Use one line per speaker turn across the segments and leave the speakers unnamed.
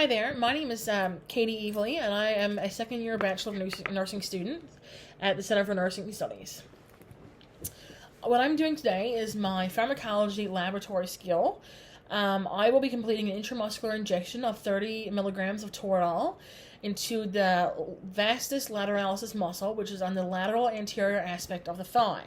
Hi there, my name is Katie Evely, and I am a second-year Bachelor of Nursing student at the Center for Nursing Studies. What I'm doing today is my pharmacology laboratory skill. I will be completing an intramuscular injection of 30 milligrams of Toradol into the vastus lateralis muscle, which is on the lateral anterior aspect of the thigh.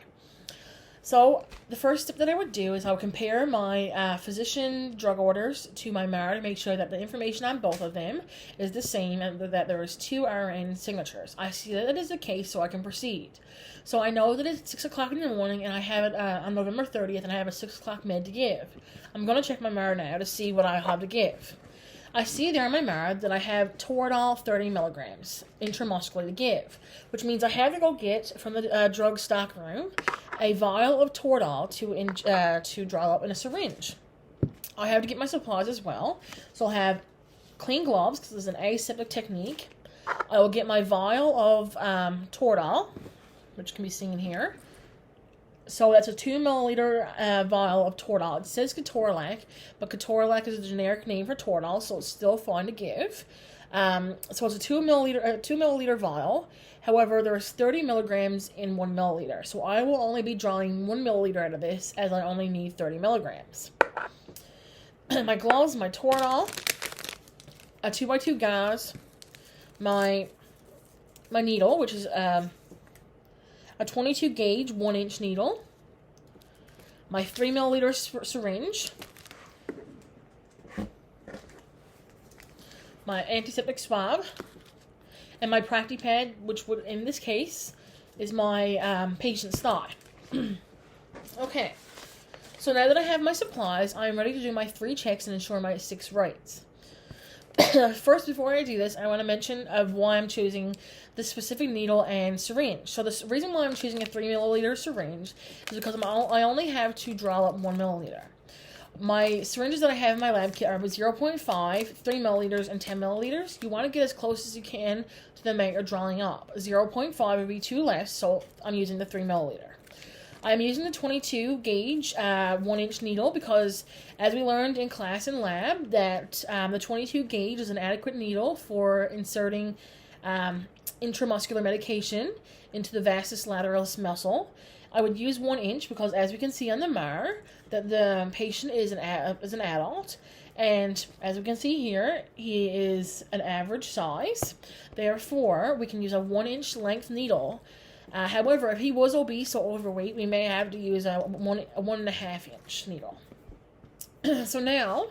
So the first step that I would do is I would compare my physician drug orders to my MAR to make sure that the information on both of them is the same and that there is 2 RN signatures. I see that it is the case, so I can proceed. So I know that it's 6 o'clock in the morning and I have it on November 30th and I have a 6 o'clock med to give. I'm going to check my MAR now to see what I have to give. I see there on my MAR that I have Toradol 30 milligrams intramuscularly to give, which means I have to go get from the drug stock room a vial of Toradol to draw up in a syringe. I have to get my supplies as well, so I'll have clean gloves because this is an aseptic technique. I will get my vial of Toradol, which can be seen here. So that's a 2 milliliter vial of Toradol. It says Ketorolac, but Ketorolac is a generic name for Toradol, so it's still fine to give. So it's a 2 milliliter vial. However, there's 30 milligrams in 1 milliliter. So I will only be drawing 1 milliliter out of this, as I only need 30 milligrams. My gloves, my Toradol, a 2x2 gauze, my needle, which is a 22 gauge 1-inch needle, my 3 milliliter syringe, my antiseptic swab, and my PractiPad, which would, in this case, is my patient's thigh. Okay, so now that I have my supplies, I'm ready to do my 3 checks and ensure my 6 writes. First, before I do this, I want to mention of why I'm choosing the specific needle and syringe. So the reason why I'm choosing a 3 milliliter syringe is because I only have to draw up 1 milliliter. My syringes that I have in my lab kit are 0.5, 3 milliliters, and 10 milliliters. You want to get as close as you can to the amount you're drawing up. 0.5 would be too less, so I'm using the 3 milliliter. I'm using the 22 gauge 1-inch needle because, as we learned in class and lab, that the 22 gauge is an adequate needle for inserting intramuscular medication into the vastus lateralis muscle. I would use 1 inch because, as we can see on the MAR, that the patient is an adult, and as we can see here, he is an average size. Therefore, we can use a 1-inch length needle. However, if he was obese or overweight, we may have to use a 1.5 inch needle. So now,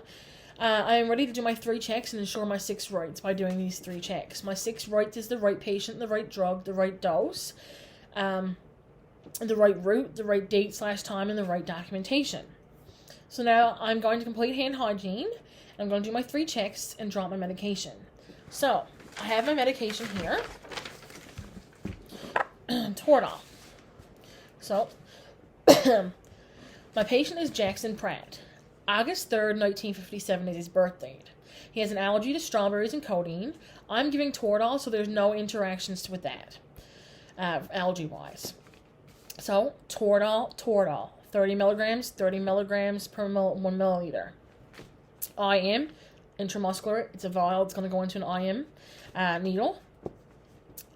I am ready to do my 3 checks and ensure my 6 writes by doing these 3 checks. My 6 writes is the right patient, the right drug, the right dose, the right route, the right date/time, and the right documentation. So now I'm going to complete hand hygiene. I'm going to do my 3 checks and drop my medication. So I have my medication here. Toradol. So, my patient is Jackson Pratt. August 3rd, 1957 is his birth date. He has an allergy to strawberries and codeine. I'm giving Toradol, so there's no interactions with that, allergy-wise. So, Toradol. 30 milligrams per 1 milliliter. IM, intramuscular. It's a vial. It's going to go into an IM needle.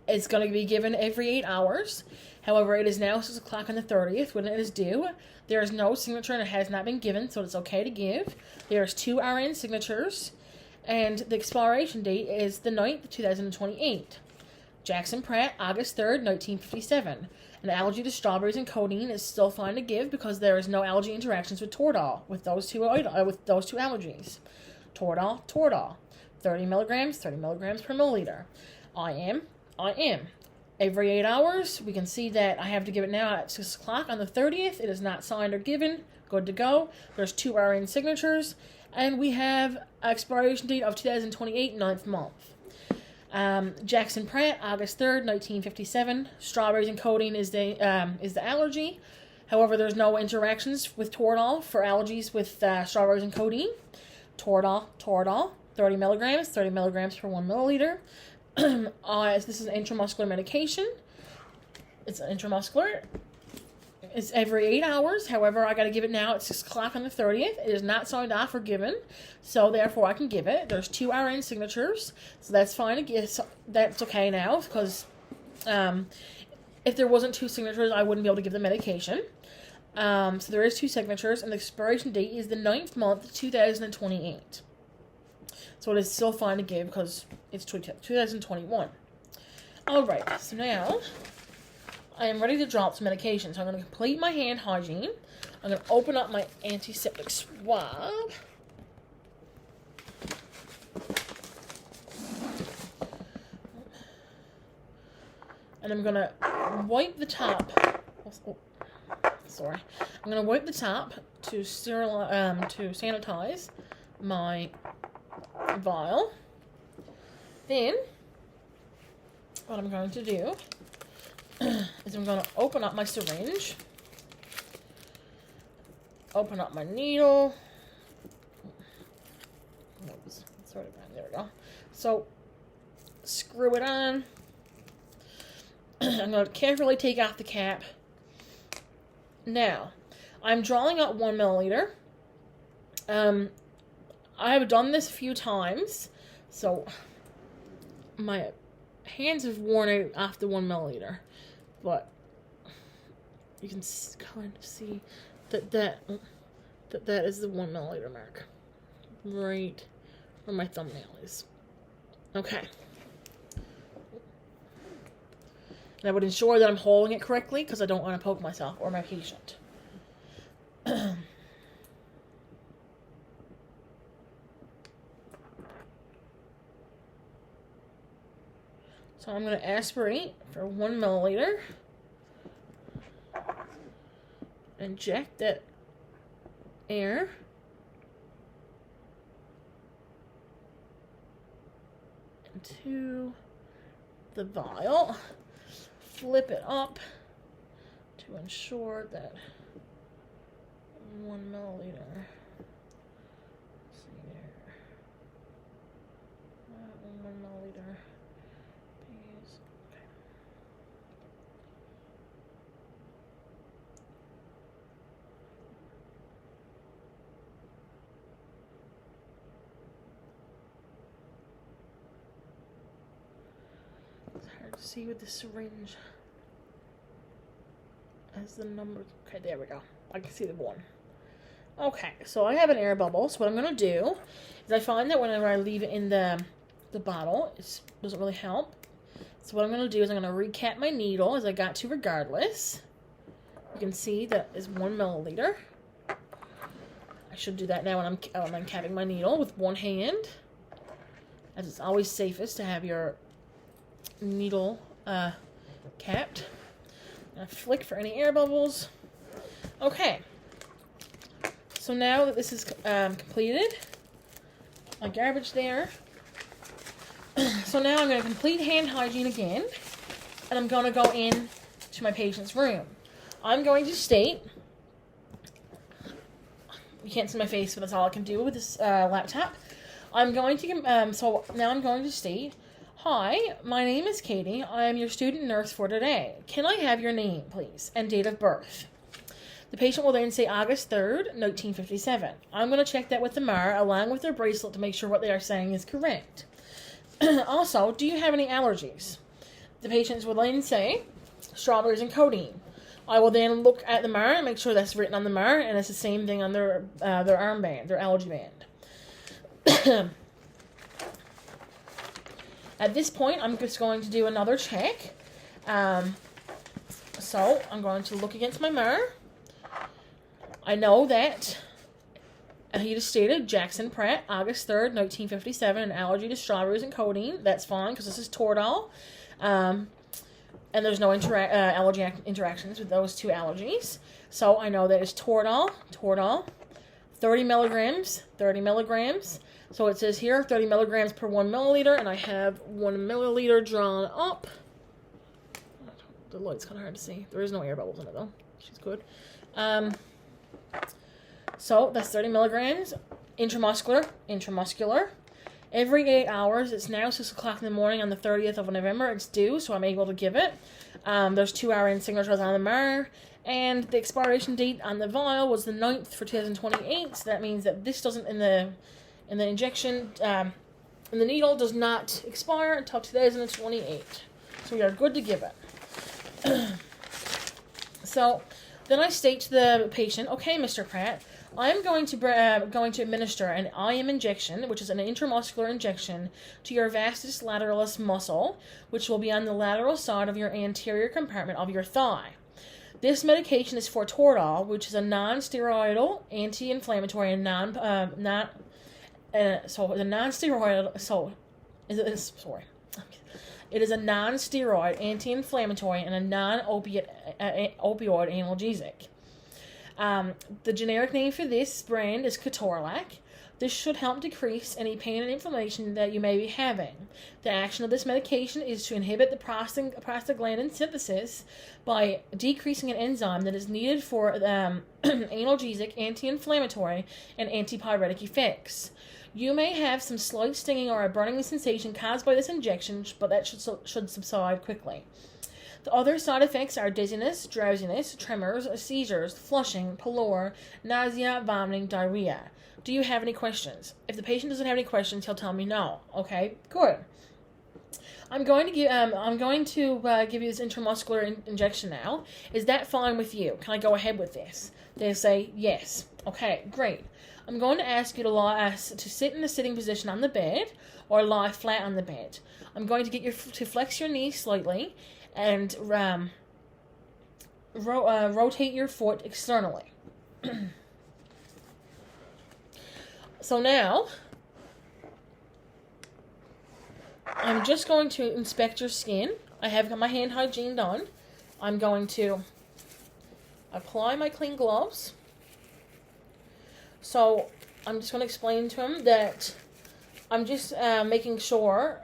It's going to be given every 8 hours. However, it is now 6 o'clock on the 30th when it is due. There is no signature and it has not been given, so it's okay to give. There's 2 RN signatures, and the expiration date is the 9th, 2028. Jackson Pratt, August 3rd, 1957. An allergy to strawberries and codeine is still fine to give because there is no allergy interactions with Toradol with those two allergies. Toradol. 30 milligrams per milliliter. IM. Every 8 hours, we can see that I have to give it now at 6 o'clock on the 30th. It is not signed or given. Good to go. There's 2 RN signatures. And we have expiration date of 2028, 9th month. Jackson Pratt, August 3rd, 1957. Strawberries and codeine is the allergy. However, there's no interactions with Toradol for allergies with strawberries and codeine. Toradol. 30 milligrams per 1 milliliter. This is an intramuscular medication. It's intramuscular. It's every 8 hours. However, I got to give it now at 6 o'clock on the 30th. It is not signed off or given, so therefore I can give it. There's 2 RN signatures, so that's fine. That's okay now, because if there wasn't 2 signatures, I wouldn't be able to give the medication. So there is 2 signatures, and the expiration date is the 9th month, 2028. So it is still fine to give because it's 2021. Alright, so now I am ready to drop some medication. So I'm going to complete my hand hygiene. I'm going to open up my antiseptic swab. And I'm going to wipe the top. Sorry. I'm going to wipe the top to sanitize my vial. Then, what I'm going to do is I'm going to open up my syringe, open up my needle. Oops, there we go. So, screw it on. I'm going to carefully take off the cap. Now, I'm drawing out 1 milliliter. I have done this a few times, so my hands have worn out after 1 milliliter, but you can kind of see that is the 1 milliliter mark, right where my thumbnail is. Okay. And I would ensure that I'm holding it correctly because I don't want to poke myself or my patient. So I'm going to aspirate for 1 milliliter. Inject that air. Into the vial. Flip it up to ensure that 1 milliliter. Let's see there. 1 milliliter. Okay. It's hard to see with the syringe as the numbers. Okay, there we go. I can see the 1. Okay, so I have an air bubble. So what I'm going to do is I find that whenever I leave it in the bottle, it doesn't really help. So what I'm going to do is I'm going to recap my needle as I got to regardless. You can see that is 1 milliliter. I should do that now when I'm capping my needle with 1 hand, as it's always safest to have your needle capped. And I flick for any air bubbles. Okay. So now that this is completed, my garbage there. So now I'm going to complete hand hygiene again, and I'm going to go in to my patient's room. I'm going to state, you can't see my face, but that's all I can do with this laptop. I'm going to, so now I'm going to state, hi, my name is Katie. I am your student nurse for today. Can I have your name, please, and date of birth? The patient will then say August 3rd, 1957. I'm going to check that with the MAR along with their bracelet to make sure what they are saying is correct. Also, do you have any allergies? The patients will then say strawberries and codeine. I will then look at the MAR and make sure that's written on the MAR, and it's the same thing on their armband, their allergy band. At this point, I'm just going to do another check. So I'm going to look against my MAR. I know that he just stated Jackson Pratt, August 3rd, 1957, an allergy to strawberries and codeine. That's fine because this is Toradol. And there's no allergy interactions with those 2 allergies. So I know that it's Toradol, 30 milligrams. So it says here 30 milligrams per 1 milliliter, and I have 1 milliliter drawn up. The light's kind of hard to see. There is no air bubbles in it though. She's good. So that's 30 milligrams, intramuscular. Every 8 hours. It's now 6 o'clock in the morning on the 30th of November. It's due, so I'm able to give it. There's 2 RN signatures on the MAR, And the expiration date on the vial was the 9th for 2028, so that means that this doesn't, in the injection, and the needle does not expire until 2028. So we are good to give it. So then I state to the patient, okay, Mr. Pratt, I am going to administer an IM injection, which is an intramuscular injection, to your vastus lateralis muscle, which will be on the lateral side of your anterior compartment of your thigh. This medication is for Toradol, which is a non-steroidal, anti-inflammatory, and It is a non-steroid, anti-inflammatory, and a non-opioid analgesic. The generic name for this brand is Ketorolac. This should help decrease any pain and inflammation that you may be having. The action of this medication is to inhibit the prostaglandin synthesis by decreasing an enzyme that is needed for analgesic, anti-inflammatory, and antipyretic effects. You may have some slight stinging or a burning sensation caused by this injection, but that should subside quickly. The other side effects are dizziness, drowsiness, tremors, seizures, flushing, pallor, nausea, vomiting, diarrhea. Do you have any questions? If the patient doesn't have any questions, he'll tell me no. Okay, good. I'm going to give you this intramuscular injection now. Is that fine with you? Can I go ahead with this? They say yes. Okay, great. I'm going to ask you to sit in a sitting position on the bed or lie flat on the bed. I'm going to get you to flex your knees slightly and rotate your foot externally. So now, I'm just going to inspect your skin. I have got my hand hygiene done. I'm going to apply my clean gloves. So I'm just going to explain to him that I'm just making sure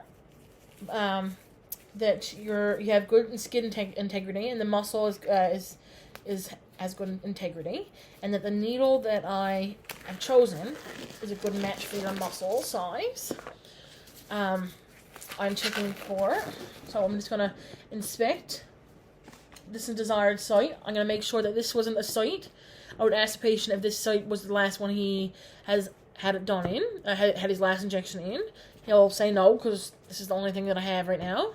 that you have good skin integrity, and the muscle has good integrity, and that the needle that I have chosen is a good match for your muscle size. I'm checking for, so I'm just going to inspect this desired site. I'm going to make sure that this wasn't a site. I would ask the patient if this site was the last one he has had it done in, had his last injection in. He'll say no, because this is the only thing that I have right now.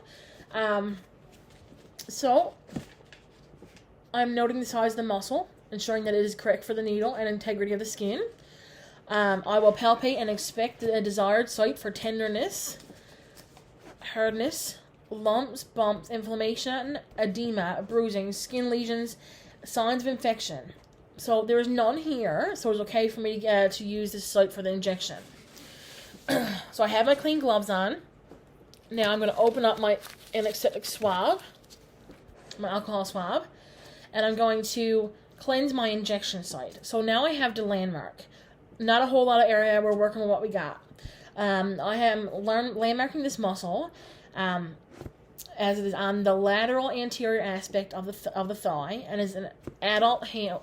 So I'm noting the size of the muscle, ensuring that it is correct for the needle and integrity of the skin. I will palpate and inspect the desired site for tenderness, hardness, lumps, bumps, inflammation, edema, bruising, skin lesions, signs of infection. So there's none here, so it's okay for me to use this site for the injection. So I have my clean gloves on. Now I'm going to open up my antiseptic swab, my alcohol swab, and I'm going to cleanse my injection site. So now I have the landmark. Not a whole lot of area. We're working with what we got. I am landmarking this muscle as it is on the lateral anterior aspect of the thigh, and is an adult hand.